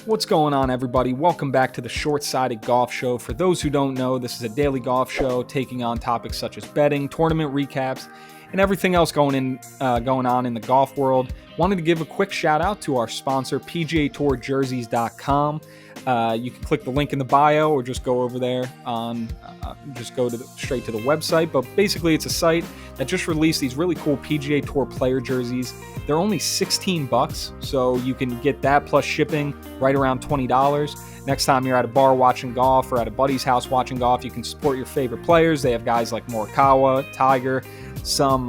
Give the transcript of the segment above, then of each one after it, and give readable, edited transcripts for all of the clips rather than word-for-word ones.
What's going on, everybody? Welcome back to the Short-Sided Golf Show. For those who don't know, this is a daily golf show taking on topics such as betting, tournament recaps, and everything else going on in the golf world. Wanted to give a quick shout out to our sponsor, PGATourJerseys.com. You can click the link in the bio or just go over there just go straight to the website. But basically, it's a site that just released these really cool PGA Tour player jerseys. They're only $16, so you can get that plus shipping right around $20. Next time you're at a bar watching golf or at a buddy's house watching golf, you can support your favorite players. They have guys like Morikawa, Tiger, some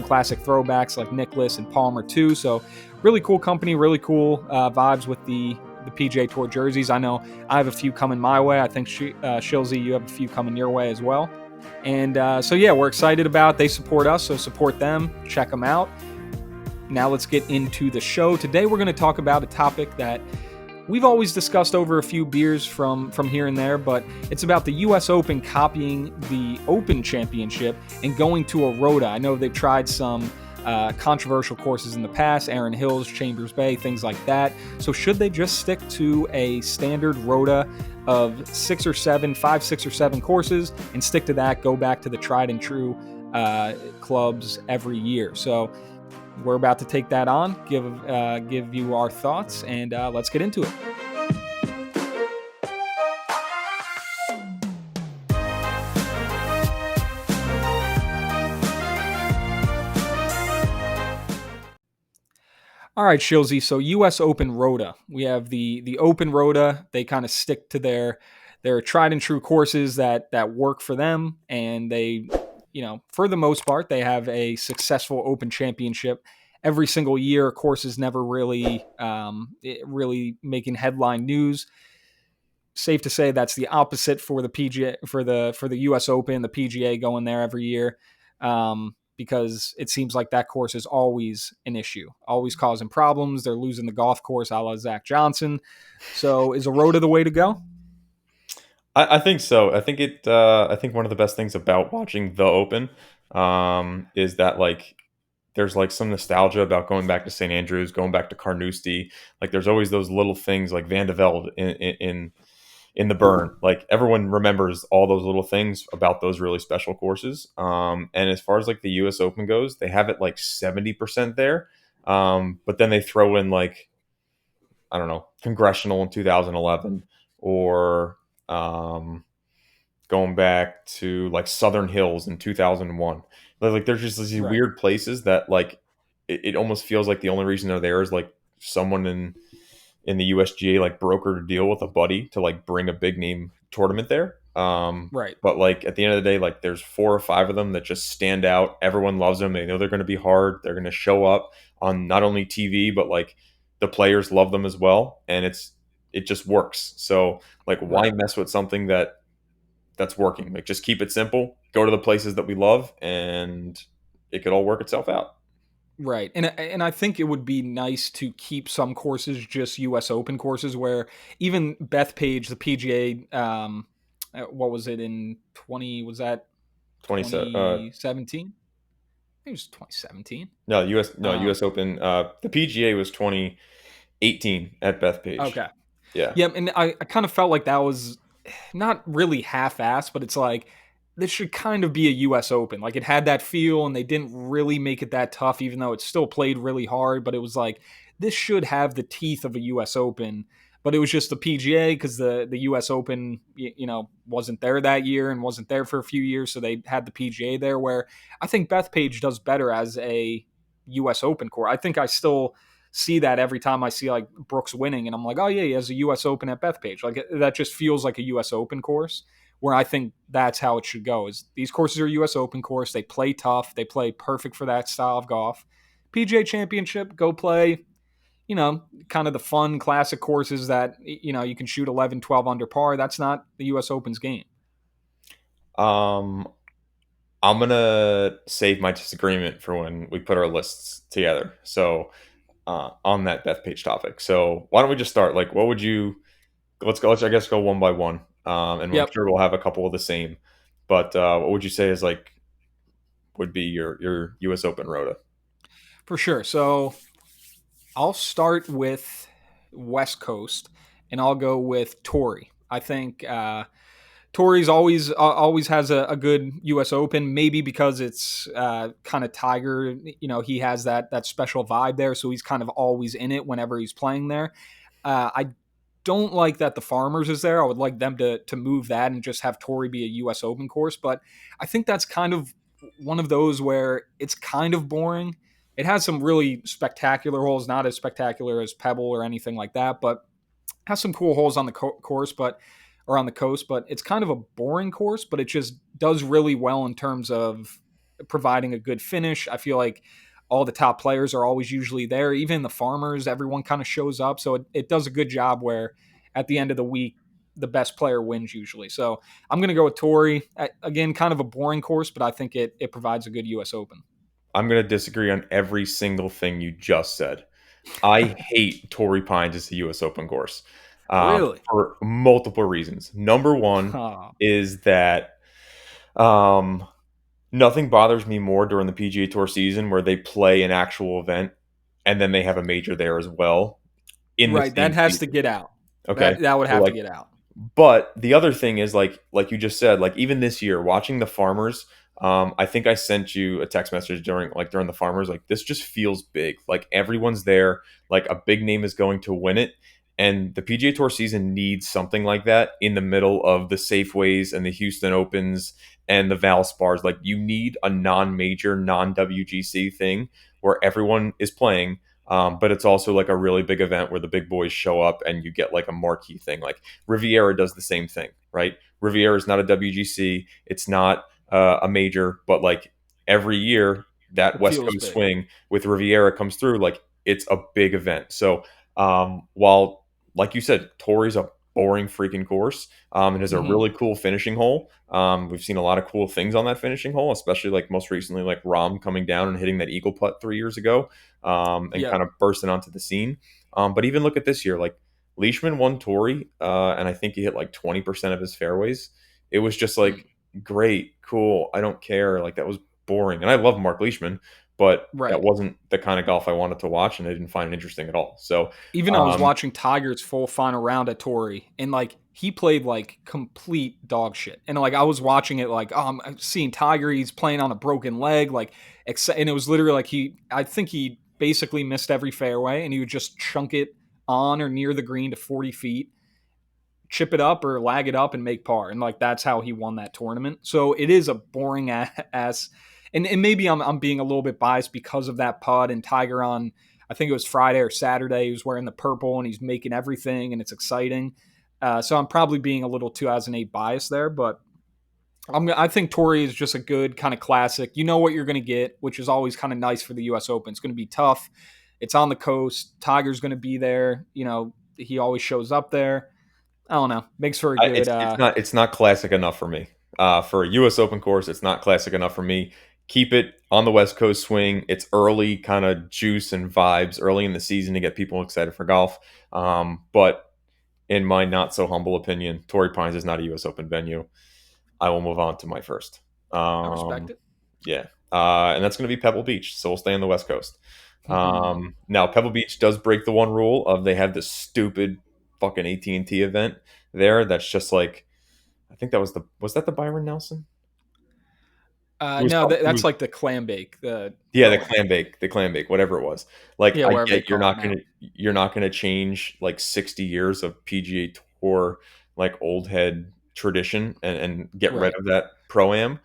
classic throwbacks like Nicklaus and Palmer too. So really cool company, really cool vibes with the PGA Tour jerseys. I know I have a few coming my way. I think Shilzy, you have a few coming your way as well. And so yeah, we're excited about it. They support us, so support them. Check them out. Now let's get into the show. Today we're going to talk about a topic that we've always discussed over a few beers from here and there, but it's about the U.S. Open copying the Open Championship and going to a Rota. I know they've tried some controversial courses in the past, Erin Hills, Chambers Bay, things like that. So should they just stick to a standard Rota of 5, 6, or 7 courses and stick to that, go back to the tried and true clubs every year? So we're about to take that on, give you our thoughts, and let's get into it. All right, Shilzy. So U.S. Open Rota. We have the Open Rota. They kind of stick to their tried and true courses that work for them, and they, for the most part, they have a successful Open Championship every single year. Courses never really making headline news. Safe to say that's the opposite for the PGA for the U.S. Open, the PGA going there every year. Because it seems like that course is always an issue, always causing problems. They're losing the golf course a la Zach Johnson. So is a Rota the way to go? I think so. I think one of the best things about watching the Open is that there's some nostalgia about going back to St. Andrews, going back to Carnoustie. Like there's always those little things like Van de Velde in the burn. Like everyone remembers all those little things about those really special courses. And as far as the US Open goes, they have it 70% there. But then they throw in I don't know, Congressional in 2011 or going back to Southern Hills in 2001. There's just these Right. weird places that it almost feels like the only reason they're there is someone in the USGA brokered a deal with a buddy to bring a big name tournament there. Right. But at the end of the day, there's 4 or 5 of them that just stand out. Everyone loves them. They know they're going to be hard. They're going to show up on not only TV, but the players love them as well. And it just works. So why Right. mess with something that's working? Just keep it simple, go to the places that we love, and it could all work itself out. Right. And I think it would be nice to keep some courses just US Open courses where even Bethpage, the PGA, what was it in 27 2017? I think it was 2017. no us no Um, US Open, the PGA was 2018 at Bethpage. okay. Yeah. Yeah, and I kind of felt like that was not really half-assed, but it's like this should kind of be a U.S. Open. Like it had that feel, and they didn't really make it that tough, even though it still played really hard. But it was like this should have the teeth of a U.S. Open, but it was just the PGA because the U.S. Open, wasn't there that year and wasn't there for a few years, so they had the PGA there. Where I think Bethpage does better as a U.S. Open course. I think I still see that every time I see Brooks winning, and I'm like, oh yeah, he has a U.S. Open at Bethpage. Like that just feels like a U.S. Open course. Where I think that's how it should go. Is these courses are U.S. Open course. They play tough. They play perfect for that style of golf. PGA Championship, go play. Kind of the fun classic courses that you can shoot 11, 12 under par. That's not the U.S. Open's game. um I'm gonna save my disagreement for when we put our lists together. So on that Bethpage topic, so why don't we just start? What would you let's go. Let's, I guess, go one by one. And I'm Yep, sure we'll have a couple of the same. But what would you say is would be your U.S. Open Rota? for sure. So I'll start with West Coast, and I'll go with Torrey. I think Torrey's always has a good U.S. Open, maybe because it's kind of Tiger. He has that special vibe there, so he's kind of always in it whenever he's playing there. I don't like that the Farmers is there. I would like them to move that and just have Torrey be a U.S. Open course. But I think that's kind of one of those where it's kind of boring. It has some really spectacular holes, not as spectacular as Pebble or anything like that, but has some cool holes on the course, but or on the coast. But it's kind of a boring course, but it just does really well in terms of providing a good finish. I feel like all the top players are always usually there. Even the Farmers, everyone kind of shows up. So it does a good job where at the end of the week, the best player wins usually. So I'm going to go with Torrey. Again, kind of a boring course, but I think it provides a good U.S. Open. I'm going to disagree on every single thing you just said. I hate Torrey Pines as a U.S. Open course Really? for multiple reasons. Number one Oh, is that um, nothing bothers me more during the PGA Tour season where they play an actual event and then they have a major there as well in the right. That same has to season. get out. Okay, That would so have to like get out. but the other thing is like you just said, like even this year, watching the Farmers, I think I sent you a text message during the Farmers. Like this just feels big. Like everyone's there. Like a big name is going to win it, and the PGA Tour season needs something like that in the middle of the Safeways and the Houston Opens and the Valspars. Like you need a non-major, non-WGC thing where everyone is playing. But it's also like a really big event where the big boys show up and you get like a marquee thing. Like Riviera does the same thing, right? Riviera is not a WGC, it's not a major, but like every year that It West feels Coast big. swing with Riviera comes through, like it's a big event. So while, like you said, Torrey's a boring freaking course, it has a Hmm. really cool finishing hole. We've seen a lot of cool things on that finishing hole, especially like most recently, like Rom coming down and hitting that eagle putt 3 years ago, and Yep. kind of bursting onto the scene. But even look at this year, like Leishman won Torrey, and I think he hit like 20% of his fairways. It was just Mm. like great, cool. I don't care. Like that was boring, and I love Mark Leishman, but that Right. wasn't the kind of golf I wanted to watch, and I didn't find it interesting at all. So, Even I was um, watching Tiger's full final round at Torrey, and like he played like complete dog shit. And like I was watching it, like I'm seeing Tiger, he's playing on a broken leg, like and it was literally like I think he basically missed every fairway, and he would just chunk it on or near the green to 40 feet, chip it up or lag it up and make par. And like that's how he won that tournament. So it is a boring ass. And maybe I'm being a little bit biased because of that putt and Tiger on, I think it was Friday or Saturday. He was wearing the purple and he's making everything and it's exciting. So I'm probably being a little 2008 biased there, but I think Torrey is just a good kind of classic. You know what you're going to get, which is always kind of nice for the U.S. Open. It's going to be tough. It's on the coast. Tiger's going to be there. He always shows up there. I don't know. Makes for a good. it's not classic enough for me. For a U.S. Open course, it's not classic enough for me. Keep it on the West Coast swing. It's early kind of juice and vibes early in the season to get people excited for golf. But in my not so humble opinion, Torrey Pines is not a U.S. Open venue. I will move on to my first. I respect Um, it. yeah, and that's going to be Pebble Beach. So we'll stay on the West Coast. Mhm. Now Pebble Beach does break the one rule of they have this stupid fucking AT&T event there. That's just like I think that was that the Byron Nelson? It was No, called. It that's was like the clam bake, the yeah, pro am. the clam bake, whatever it was. Like Yeah, I wherever they get call it now. you're not gonna change like 60 years of PGA Tour like old head tradition and get rid Right. of that pro am.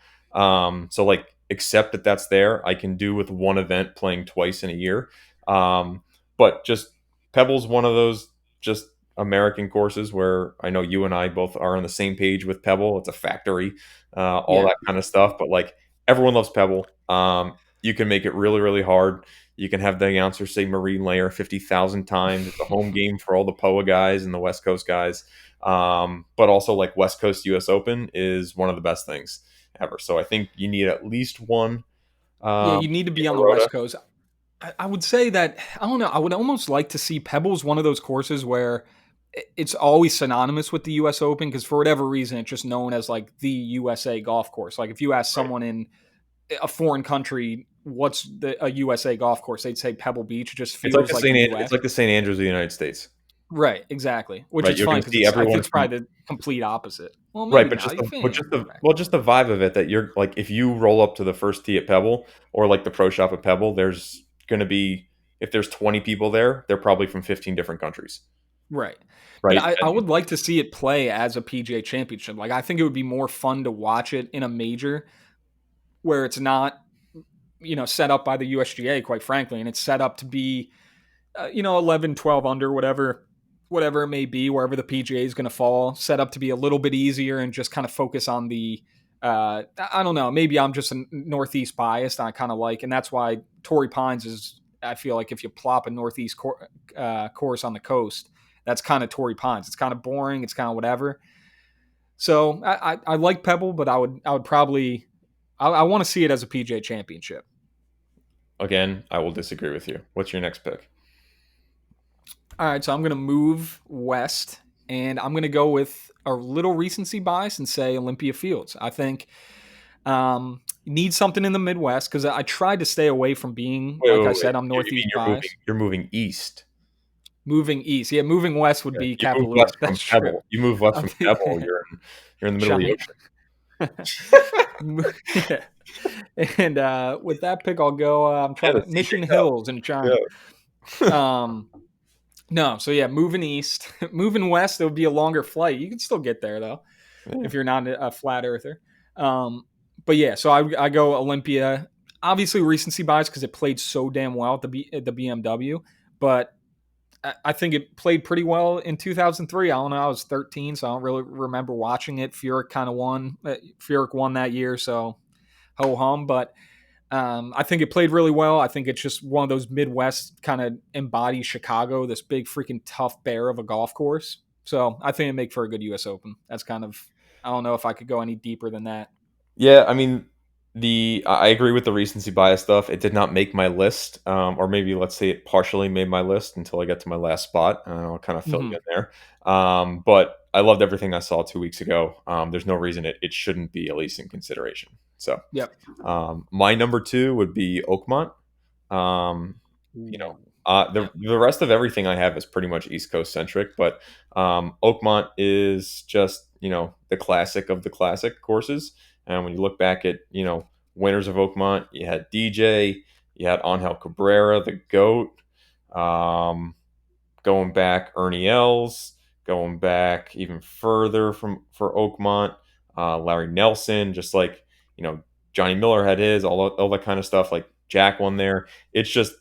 So like accept that that's there. I can do with one event playing twice in a year. But just Pebble's one of those just American courses where I know you and I both are on the same page with Pebble. It's a factory, all Yeah. that kind of stuff. But like everyone loves Pebble. You can make it really, really hard. You can have the announcer say Marine Layer 50,000 times. It's a home game for all the POA guys and the West Coast guys. But also, like West Coast US Open is one of the best things ever. So I think you need at least one Yeah, um, you need to in be on the the Rota. West Coast. I would say that I don't know. I would almost like to see Pebbles one of those courses where it's always synonymous with the U.S. Open because for whatever reason it's just known as like the USA golf course. Like if you ask Right. someone in a foreign country what's a USA golf course, they'd say Pebble Beach. It just feels like the It's U.S. like the St. Andrews of the United States. Right, exactly. Which right? is You're going fun to because see it's I think everyone it's from probably the complete opposite. Well, right, maybe but not. You can right. just the vibe of it that you're like if you roll up to the first tee at Pebble or like the pro shop at Pebble, there's going to be if there's 20 people there, they're probably from 15 different countries, Right. But right? I And would like to see it play as a PGA championship. Like I think it would be more fun to watch it in a major where it's not, set up by the USGA, quite frankly, and it's set up to be 11, 12 under, whatever it may be, wherever the PGA is going to fall, set up to be a little bit easier and just kind of focus on the, I don't know, maybe I'm just a Northeast biased. I kind of like, and that's why Torrey Pines is, I feel like if you plop a Northeast course on the coast, that's kind of Torrey Pines. It's kind of boring. It's kind of whatever. So I like Pebble, but I would probably, I want to see it as a PGA championship. again, I will disagree with you. What's your next pick? All right, so I'm going to move west, and I'm going to go with a little recency bias and say Olympia Fields. I think need something in the Midwest because I tried to stay away from being, Wait, like wait, I wait. said, I'm You mean Northeast bias. you're moving east? Moving east, yeah, moving west would Yeah. be You move west Kapalua. from That's true. Pebble. You move west I'm from Pebble. You're in the middle of the giant. ocean. Yeah. And with that pick, I'll go. I'm Yeah, trying the to CJ Mission Cup. Hills in China. Yeah. Um, no, so yeah, moving east, moving west, it would be a longer flight. You can still get there though Yeah. if you're not a flat earther. Um, but yeah, so I go Olympia. Obviously, recency bias because it played so damn well at the BMW, but I think it played pretty well in 2003. I don't know. I was 13, so I don't really remember watching it. Furyk kind of won. Furyk won that year, so ho hum. But I think it played really well. I think it's just one of those Midwest kind of embodies Chicago, this big freaking tough bear of a golf course. So I think it make for a good U.S. Open. That's kind of I don't know if I could go any deeper than that. Yeah, I mean, I agree with the recency bias stuff. It did not make my list, or maybe let's say it partially made my list until I got to my last spot. I'll kind of fill Mm-hmm. you in there. But I loved everything I saw 2 weeks ago. There's no reason it shouldn't be at least in consideration. So, Yep. my number two would be Oakmont. Um, you know, Ooh. the Yep. rest of everything I have is pretty much East Coast centric, but Oakmont is just the classic of the classic courses. And when you look back at winners of Oakmont, you had DJ, you had Angel Cabrera, the goat, going back Ernie Els, going back even further for Oakmont, Larry Nelson, just like Johnny Miller had his, all that kind of stuff. Like Jack won there. It's just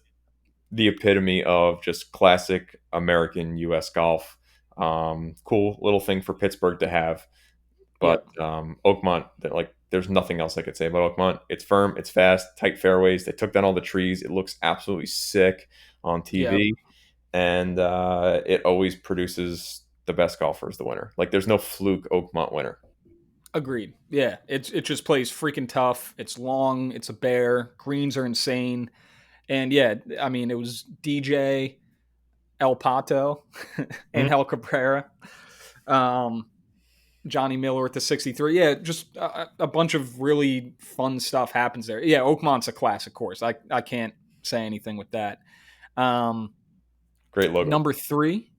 the epitome of just classic American U.S. golf. Cool little thing for Pittsburgh to have, but Yep. Oakmont, like, there's nothing else I could say about Oakmont. It's firm, it's fast, tight fairways. They took down all the trees. It looks absolutely sick on Yep. TV, and it always produces the best golfers, the winner. Like, there's no fluke Oakmont winner. Agreed. Yeah. It just plays freaking tough. It's long. It's a bear. Greens are insane. And yeah, I mean, it was DJ, El Pato, Mhm. Angel Cabrera, um, Johnny Miller with the 63. Yeah, just a bunch of really fun stuff happens there. Yeah, Oakmont's a classic course. I can't say anything with that. Um, Great logo. Number three,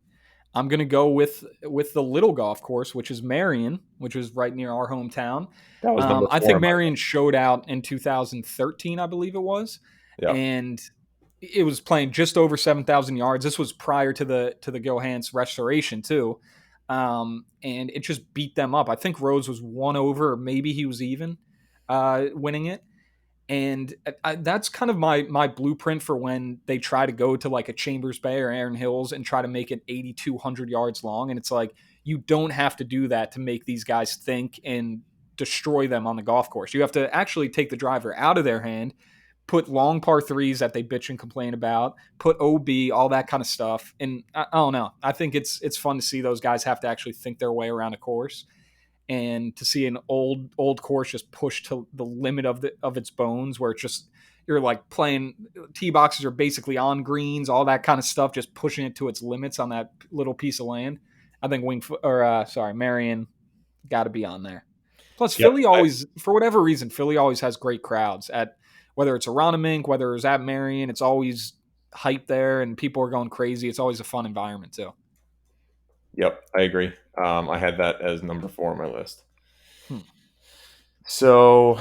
I'm gonna go with the little golf course, which is Marion, which is right near our hometown. That was number I four think in my Marion showed out in 2013, I believe it was, yeah. and it was playing just over 7,000 yards. This was prior to the Gohance restoration too, and it just beat them up. I think Rhodes was one over, or maybe he was even winning it. And that's kind of my blueprint for when they try to go to like a Chambers Bay or Aaron Hills and try to make it 8,200 yards long. And it's like you don't have to do that to make these guys think and destroy them on the golf course. You have to actually take the driver out of their hand, put long par threes that they bitch and complain about, put OB, all that kind of stuff. And I don't know. I think it's fun to see those guys have to actually think their way around a course and to see an old course just pushed to the limit of its bones, where it's just you're like playing tee boxes are basically on greens, all that kind of stuff, just pushing it to its limits on that little piece of land. I think Marion got to be on there. Plus, Yep. Philly always, for whatever reason, Philly always has great crowds at whether it's Aronimink, whether it's at Marion, it's always hype there and people are going crazy. It's always a fun environment too. Yep, I agree. I had that as number 4 on my list. Hmm. So,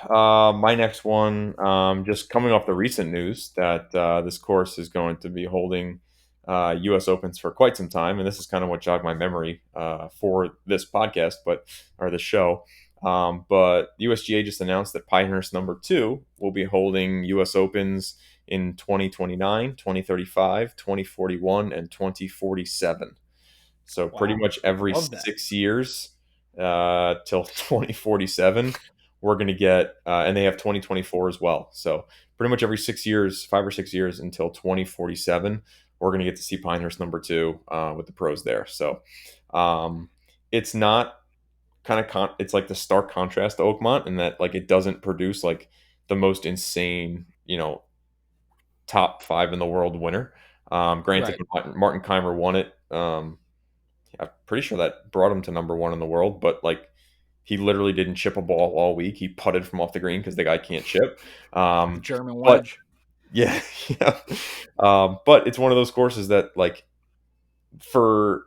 my next one, just coming off the recent news that this course is going to be holding U.S. Opens for quite some time, and this is kind of what jogged my memory for this podcast, but or this show. But USGA just announced that Pinehurst number 2 will be holding U.S. Opens in 2029, 2035, 2041, and 2047. So pretty Wow, much I every love that. 6 years till 2047, we're going to get, and they have 2024 as well. So pretty much every 6 years, 5 or 6 years until 2047, we're going to get to see Pinehurst number 2 with the pros there. So um, it's not it's like the stark contrast to Oakmont in that like it doesn't produce like the most insane, top 5 in the world winner. Granted, Right. when Martin Keimer won it. I'm pretty sure that brought him to number 1 in the world, but like he literally didn't chip a ball all week. He putted from off the green because the guy can't chip. The German But wedge. yeah, yeah. But it's one of those courses that like for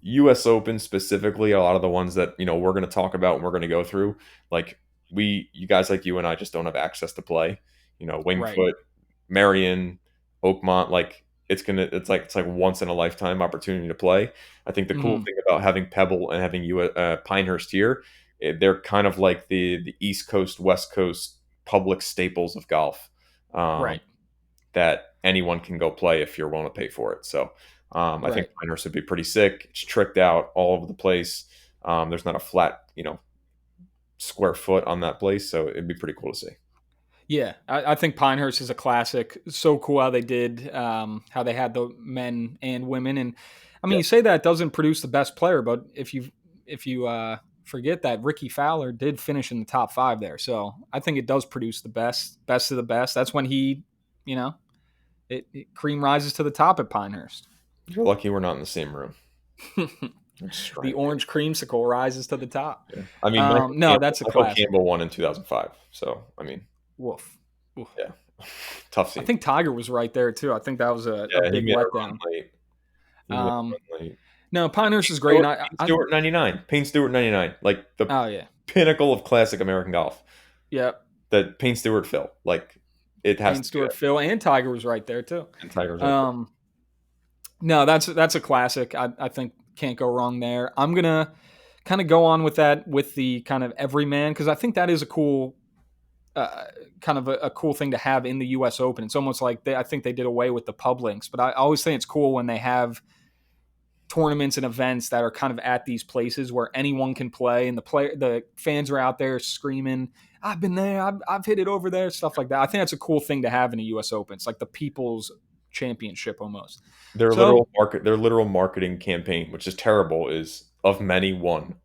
U.S. Open specifically, a lot of the ones that we're going to talk about and we're going to go through, like you guys like you and I just don't have access to play. Right. Wingfoot, Marion, Oakmont, like it's like once in a lifetime opportunity to play. I think the cool Hmm. thing about having Pebble and having Pinehurst here, they're kind of like the East Coast West Coast public staples of golf. Um, Right. that anyone can go play if you're willing to pay for it. So I think Right. Pinehurst would be pretty sick. It's tricked out all over the place. There's not a flat, square foot on that place, so it'd be pretty cool to see. Yeah, I think Pinehurst is a classic. So cool how they did, how they had the men and women, and I mean, Yeah, you say that it doesn't produce the best player, but if you forget that Ricky Fowler did finish in the top 5 there, so I think it does produce the best of the best. That's when you know, cream rises to the top at Pinehurst. you're lucky we're not in the same room. I'm just trying The to think. orange creamsicle rises to the top. Yeah. I mean, Michael No, Campbell, that's a Michael classic. Campbell won in 2005. So I mean, Woof. Woof. yeah, tough I scene. think Tiger was right there too. I think that was a Yeah, he big made a run letdown. late. He made a Um, run late. no, Pinehurst Payne is great. And Stewart, Payne I Stewart 99. Payne Stewart 99. Like the oh yeah, pinnacle of classic American golf. yeah. That Payne Stewart Phil. Like it has Payne to be Stewart, that. Phil, and Tiger was right there too. And Tiger's right there. Um, no, that's a classic. I think can't go wrong there. I'm gonna kind of go on with that with the kind of everyman because I think that is a cool kind of a cool thing to have in the U.S. Open. It's almost like I think they did away with the pub links, but I always think it's cool when they have tournaments and events that are kind of at these places where anyone can play and the fans are out there screaming, I've been there, I've hit it over there, stuff like that. I think that's a cool thing to have in a US Open. It's like the people's championship almost. So Their literal marketing campaign, which is terrible, is of many one.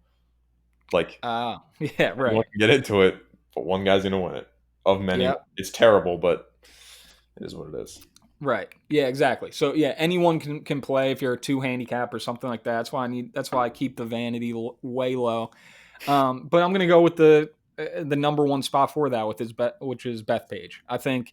Like yeah, anyone right. can get into it, but one guy's gonna win it. Of many, Yeah, it's terrible, but it is what it is. right. Yeah, exactly. So yeah, anyone can play if you're a 2 handicap or something like that. That's why I keep the vanity way low. But I'm going to go with the number one spot for that with which is Bethpage. I think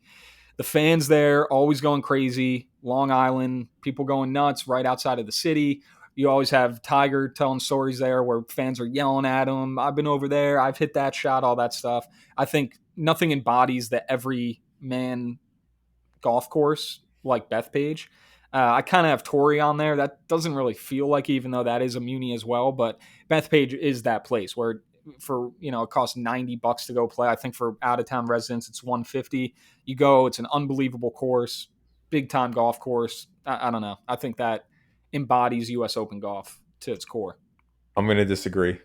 the fans there always going crazy. Long Island, people going nuts right outside of the city. You always have Tiger telling stories there where fans are yelling at him. I've been over there. I've hit that shot. All that stuff. I think nothing embodies the every man golf course like Bethpage. I kind of have Torrey on there. That doesn't really feel like, even though that is a Muni as well. But Bethpage is that place where, for it costs $90 to go play. I think for out of town residents, it's 150. You go. It's an unbelievable course, big time golf course. I don't know. I think that embodies U.S. Open golf to its core. I'm gonna disagree.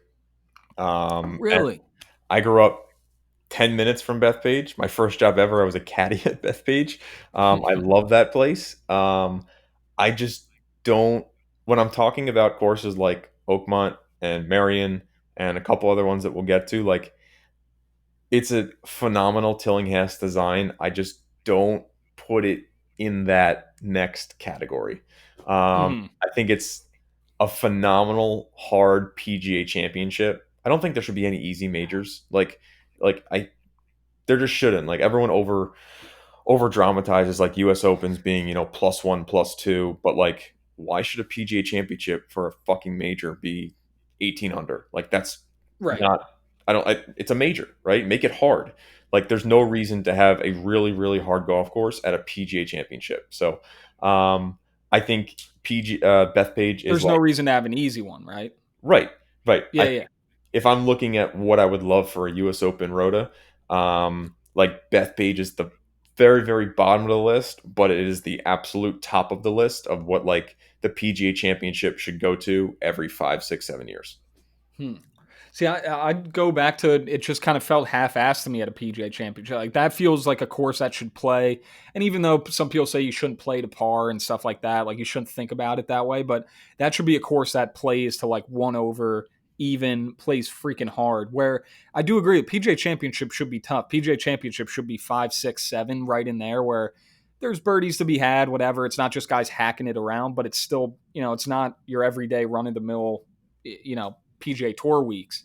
And Really? I grew up 10 minutes from Bethpage. My first job ever, I was a caddy at Bethpage. I love that place. I just don't, when I'm talking about courses like Oakmont and Marion and a couple other ones that we'll get to, like it's a phenomenal Tillinghast design. I just don't put it in that next category. Mhm. I think it's a phenomenal hard PGA championship. I don't think there should be any easy majors. Like I there just shouldn't. Like everyone over dramatizes like US Opens being, +1, +2, but like why should a PGA championship for a fucking major be 18 under? Like that's Right. not it's a major, right? Make it hard. Like there's no reason to have a really really hard golf course at a PGA championship. So I think Bethpage is There's no like reason to have an easy one, right? right, right. Yeah, yeah. If I'm looking at what I would love for a US Open Rota, like Bethpage is the very, very bottom of the list, but it is the absolute top of the list of what like the PGA championship should go to every 5, 6, 7 years. Hmm. See, I'd go back to it. Just kind of felt half-assed to me at a PGA Championship. Like that feels like a course that should play. And even though some people say you shouldn't play to par and stuff like that, like you shouldn't think about it that way, but that should be a course that plays to like one over, even plays freaking hard. Where I do agree, the PGA Championship should be tough. PGA Championship should be 5, 6, 7 right in there where there's birdies to be had, whatever. It's not just guys hacking it around, but it's still, it's not your everyday run of the mill, PGA Tour weeks.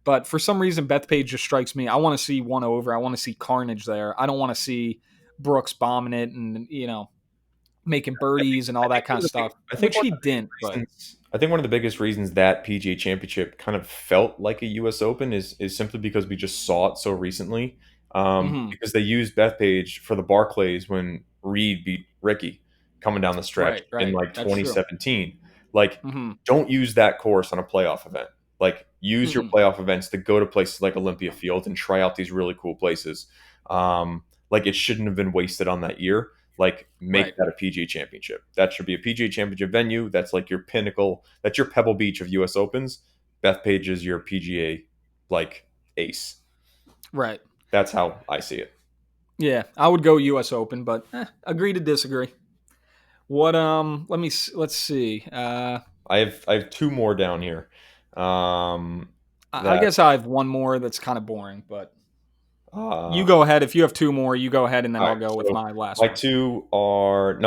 But for some reason, Bethpage just strikes me. I want to see one over. I want to see carnage there. I don't want to see Brooks bombing it and making I think birdies and all I think that one kind of of the big, stuff, which he didn't. But I think one of the biggest reasons that PGA Championship kind of felt like a US Open is simply because we just saw it so recently. mhm, Because they used Bethpage for the Barclays when Reed beat Ricky coming down the stretch right, in right, like that's true. 2017. Like, Hmm. don't use that course on a playoff event. Like, use your Hmm. playoff events to go to places like Olympia Field and try out these really cool places. Like, it shouldn't have been wasted on that year. Like, make Right, that a PGA championship. That should be a PGA championship venue. That's like your pinnacle. That's your Pebble Beach of US Opens. Bethpage is your PGA like ace. right. That's how I see it. Yeah, I would go U.S. Open, but agree to disagree. What? Let's see. I have two more down here. I That guess I have one more that's kind of boring, but you uh, go ahead. If you have two more, you go ahead, and then all I'll right. go with So my last my one. two are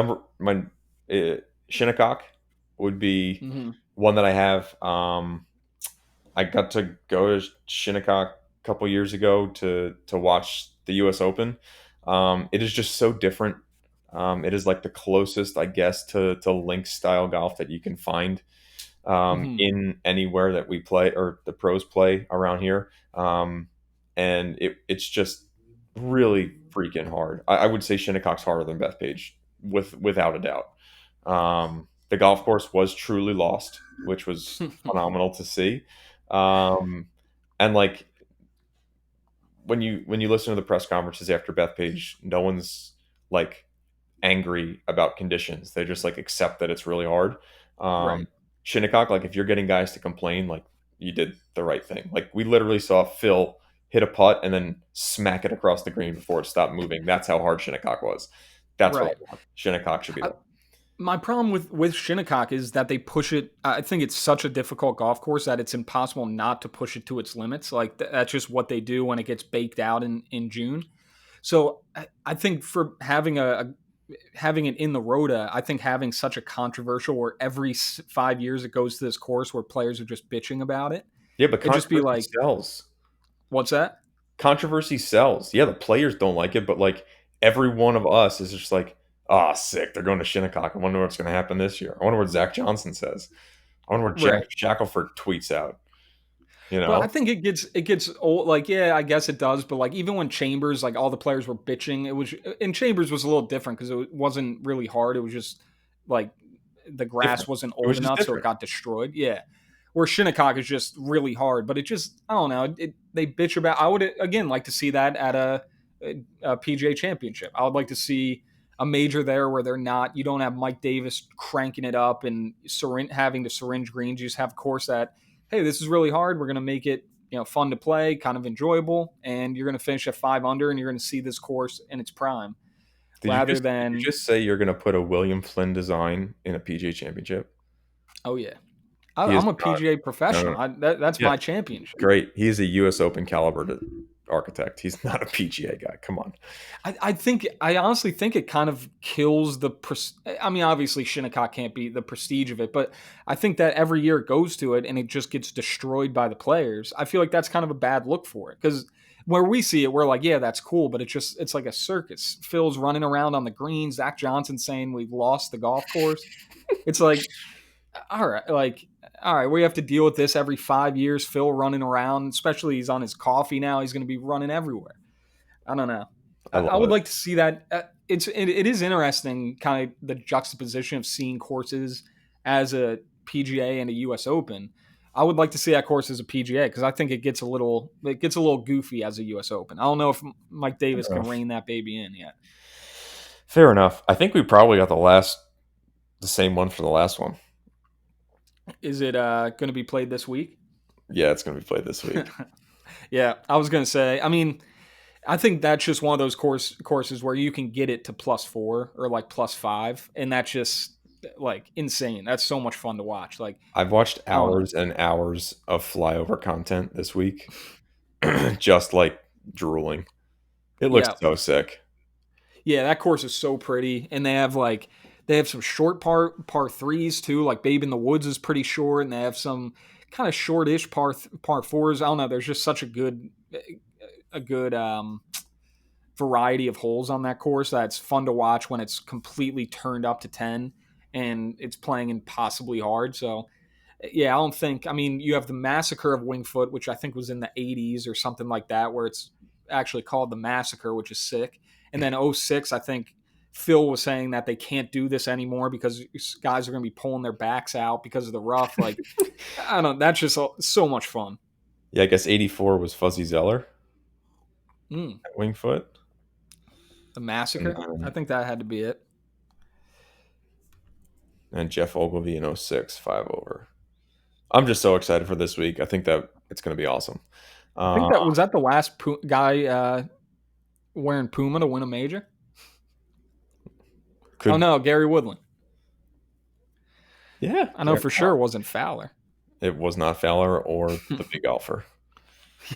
Shinnecock would be Hmm. one that I have. I got to go to Shinnecock a couple years ago to watch the U.S. Open. It is just so different. It is like the closest, I guess, to link style golf that you can find Hmm. in anywhere that we play or the pros play around here. And it's just really freaking hard. I would say Shinnecock's harder than Bethpage without a doubt. The golf course was truly lost, which was phenomenal to see. Um, and like when you listen to the press conferences after Bethpage, no one's like angry about conditions. They just like accept that it's really hard. Right. Um, Shinnecock, like if you're getting guys to complain, like you did the right thing. Like we literally saw Phil hit a putt and then smack it across the green before it stopped moving. That's how hard Shinnecock was. That's what Right. I want. Shinnecock should be I, there. my problem with Shinnecock is that they push it. I think it's such a difficult golf course that it's impossible not to push it to its limits. Like that's just what they do when it gets baked out in June. So I think for having it in the Rota, I think having such a controversial where every 5 years it goes to this course where players are just bitching about it, Yeah, but it just be controversy like, sells. what's that? Controversy sells. Yeah, the players don't like it, but like every one of us is just like, ah, sick. They're going to Shinnecock. I wonder what's going to happen this year. I wonder what Zach Johnson says. I wonder what Jack Right. Shackelford tweets out. You But I know, think it gets old. Like, yeah, I guess it does. But like, even when Chambers, like all the players were bitching, it was and Chambers was a little different because it wasn't really hard. It was just like the grass different. wasn't It old was just enough, so it different. got destroyed. Yeah, where Shinnecock is just really hard. But it just, I don't know. They bitch about. I would again like to see that at a PGA Championship. I would like to see a major there where they're not. You don't have Mike Davis cranking it up and having to syringe greens. You just have a course that, hey, this is really hard. We're going to make it fun to play, kind of enjoyable, and you're going to finish at 5 under, and you're going to see this course in its prime, rather Did you than just say you're going to put a William Flynn design in a PGA Championship? oh yeah, He is I'm a not. PGA No, no. professional. That's Yeah, my championship. great. He is a U.S. Open caliber architect. He's not a PGA guy. Come on. I honestly think it kind of kills the. I mean, obviously Shinnecock can't be the prestige of it, but I think that every year it goes to it and it just gets destroyed by the players. I feel like that's kind of a bad look for it because Where we see it, we're like, yeah, that's cool, but it's like a circus. Phil's running around on the green. Zach Johnson saying we've lost the golf course. It's like, all right, like, all right, we have to deal with this every 5 years. Phil running around, especially he's on his coffee now. He's going to be running everywhere. I don't know. I I love would it. like to see that. It is interesting, kind of the juxtaposition of seeing courses as a PGA and a U.S. Open. I would like to see that course as a PGA because I think it gets a little goofy as a U.S. Open. I don't know if Mike Davis Fair can enough. rein that baby in yet. Fair enough. I think we probably got the same one for the last one. Is it going to be played this week? Yeah, it's going to be played this week. Yeah, I was going to say. I mean, I think that's just one of those courses where you can get it to +4 or like +5, and that's just like insane. That's so much fun to watch. Like I've watched I don't know. hours and hours of flyover content this week, just like drooling. It looks Yeah, so sick. yeah, that course is so pretty, and they have some short par threes too. Like Babe in the Woods is pretty short, and they have some kind of shortish par fours. I don't know. There's just such a good variety of holes on that course that's fun to watch when it's completely turned up to 10 and it's playing impossibly hard. So yeah, I don't think. I mean, you have the Massacre of Wingfoot, which I think was in the '80s or something like that, where it's actually called the Massacre, which is sick. And then '06, I think Phil was saying that they can't do this anymore because guys are going to be pulling their backs out because of the rough. Like, I don't. That's just so much fun. Yeah, I guess 84 was Fuzzy Zeller Mm, at Wingfoot. the And, Massacre. I um, think that had to be it. and Jeff Ogilvy in '06, 5 over. I'm just so excited for this week. I think that it's going to be awesome. I think Uh, that was the last guy wearing Puma to win a major. Oh could no, Gary Woodland. Yeah, I know for sure it wasn't Fowler. it was not Fowler or the big golfer.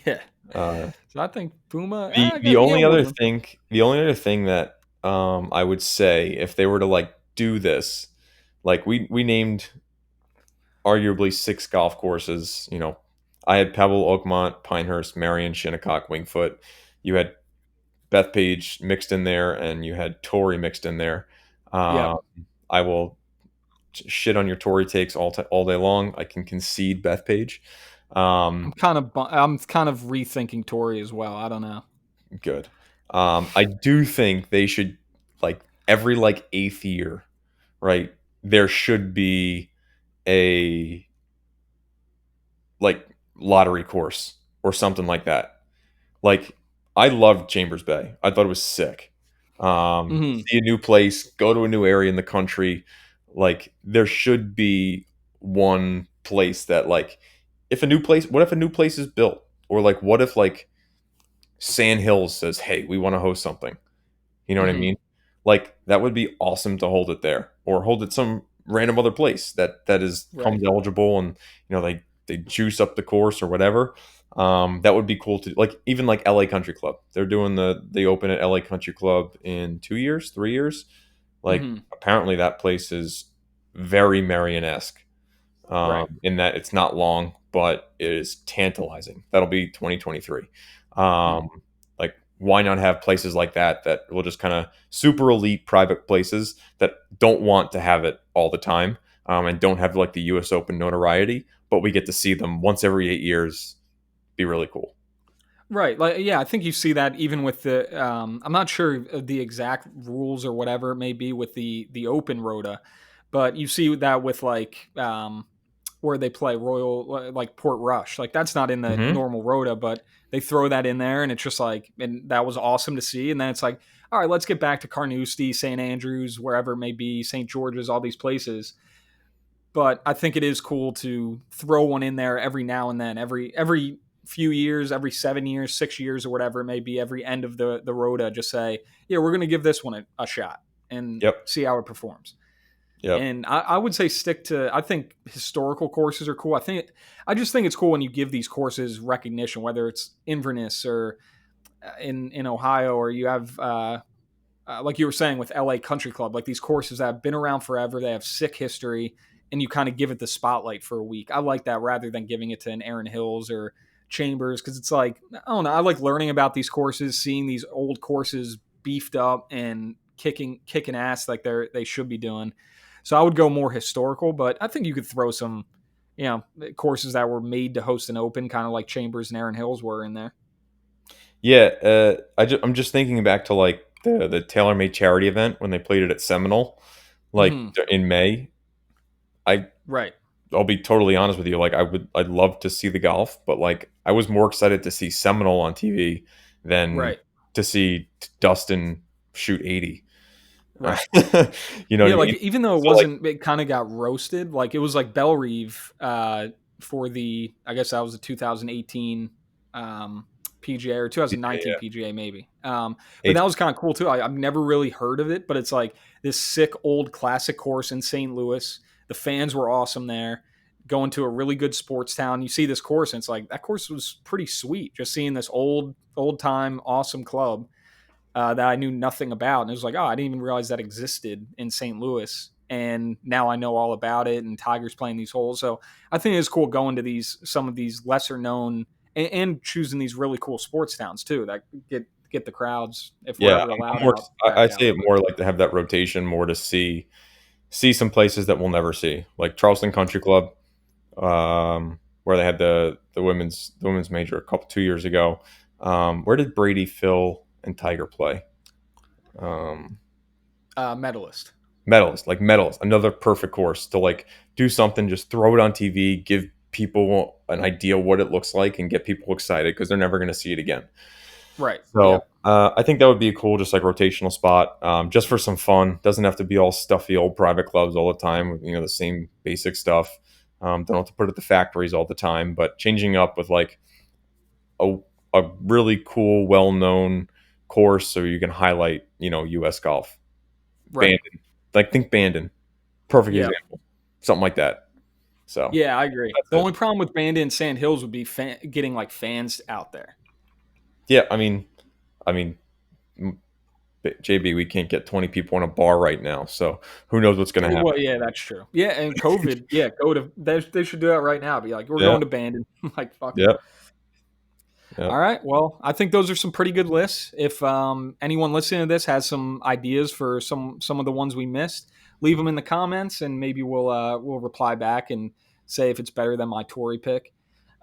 Yeah. Uh, So I think Puma. the I the got yeah only other Woodland. thing the only other thing that I would say if they were to like do this, like we named arguably 6 golf courses. I had Pebble, Oakmont, Pinehurst, Marion, Shinnecock, Wingfoot. You had Bethpage mixed in there, and you had Torrey mixed in there. Um, Yep. I will shit on your Tory takes all day long. I can concede Bethpage. Um, I'm kind of rethinking Tory as well. I don't know. good. I do think they should like every like 8th year, right? There should be a like lottery course or something like that. Like I loved Chambers Bay. I thought it was sick. Hmm. See a new place, go to a new area in the country. Like there should be one place that like if a new place what if a new place is built? Or like what if like Sand Hills says, "Hey, we want to host something." You know what I Hmm. mean? Like that would be awesome to hold it there or hold it some random other place that is Right. comes eligible and they juice up the course or whatever. That would be cool to like even like LA Country Club. They're doing the open at LA Country Club in 2 years, 3 years. Like Hmm. apparently that place is very Marion-esque Right. in that it's not long, but it is tantalizing. That'll be 2023. Hmm. Like, why not have places like that will just kind of super elite private places that don't want to have it all the time and don't have like the U.S. Open notoriety, but we get to see them once every 8 years. Be really cool. Right. Like, yeah, I think you see that even with the. I'm not sure of the exact rules or whatever it may be with the open rota, but you see that with like where they play Royal, like Port Rush. Like that's not in the Hmm. normal rota, but they throw that in there, and it's just like, and that was awesome to see. And then it's like, all right, let's get back to Carnoustie, St. Andrews, wherever it may be, St. George's, all these places. But I think it is cool to throw one in there every now and then, every few years, every 7 years, 6 years, or whatever it may be, every end of the rota, just say, yeah, we're going to give this one a shot and Yep. see how it performs. Yep. And I would say stick to. I think historical courses are cool. I just think it's cool when you give these courses recognition, whether it's Inverness or in Ohio, or you have like you were saying with LA Country Club, like these courses that have been around forever, they have sick history, and you kind of give it the spotlight for a week. I like that rather than giving it to an Aaron Hills or Chambers, because it's like, I don't know, I like learning about these courses, seeing these old courses beefed up and kicking ass like they should be doing. So I would go more historical, but I think you could throw some, courses that were made to host an Open, kind of like Chambers and Aaron Hills were in there. Yeah, I'm just thinking back to like the TaylorMade charity event when they played it at Seminole, like Hmm. in May. I Right, I'll be totally honest with you. Like I'd love to see the golf, but like I was more excited to see Seminole on TV than right, to see Dustin shoot 80. right. You know what Yeah, I like mean? even though it So like, wasn't, it kind of got roasted. Like it was like Bellerive for the, I guess that was the 2018 PGA or yeah, 2019 yeah, PGA maybe. But yeah. that was kind of cool too. I've never really heard of it, but it's like this sick old classic course in St. Louis. The fans were awesome there. Going to a really good sports town. You see this course, and it's like that course was pretty sweet. Just seeing this old time awesome club that I knew nothing about. And it was like, oh, I didn't even realize that existed in St. Louis. And now I know all about it. And Tiger's playing these holes. So I think it's cool going to some of these lesser known and choosing these really cool sports towns too that get the crowds if we're Yeah, ever I'm allowed more. out I back say out. it more like to have that rotation, more to see some places that we'll never see, like Charleston Country Club, where they had the women's major a couple 2 years ago. Where did Brady, Phil, and Tiger play? Um, Medalist. medalist, another perfect course to like do something, just throw it on TV, give people an idea what it looks like, and get people excited because they're never going to see it again. Right. So Yep. I think that would be a cool, just like rotational spot, just for some fun. Doesn't have to be all stuffy old private clubs all the time. With, the same basic stuff. Don't have to put it at the factories all the time, but changing up with like a a really cool, well known course, so you can highlight U.S. golf. Right. Bandon, like think Bandon, perfect Yep. example, something like that. So Yeah, I agree. that's The it. only problem with Bandit and Sand Hills would be getting like fans out there. Yeah, I mean, JB, we can't get 20 people in a bar right now, so who knows what's going to happen? Well, yeah, that's true. Yeah, and COVID, yeah, go to they should do that right now. Be like, we're Yeah, going to Bandon. Like, fuck it. yeah, yeah. All right. Well, I think those are some pretty good lists. If anyone listening to this has some ideas for some of the ones we missed, leave them in the comments, and maybe we'll reply back and say if it's better than my Tory pick.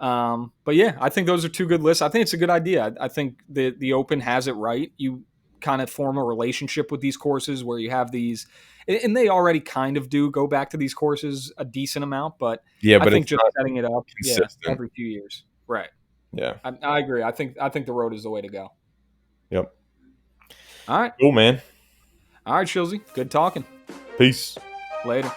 But yeah, I think those are two good lists. I think it's a good idea. I think the Open has it right. You kind of form a relationship with these courses where you have these, and they already kind of do go back to these courses a decent amount. But Yeah, I but think it's just not setting it up, yeah, consistent. every few years, right. Yeah. I agree. I think the road is the way to go. Yep. All right. Cool, man. All right, Shilzy. Good talking. Peace. Later.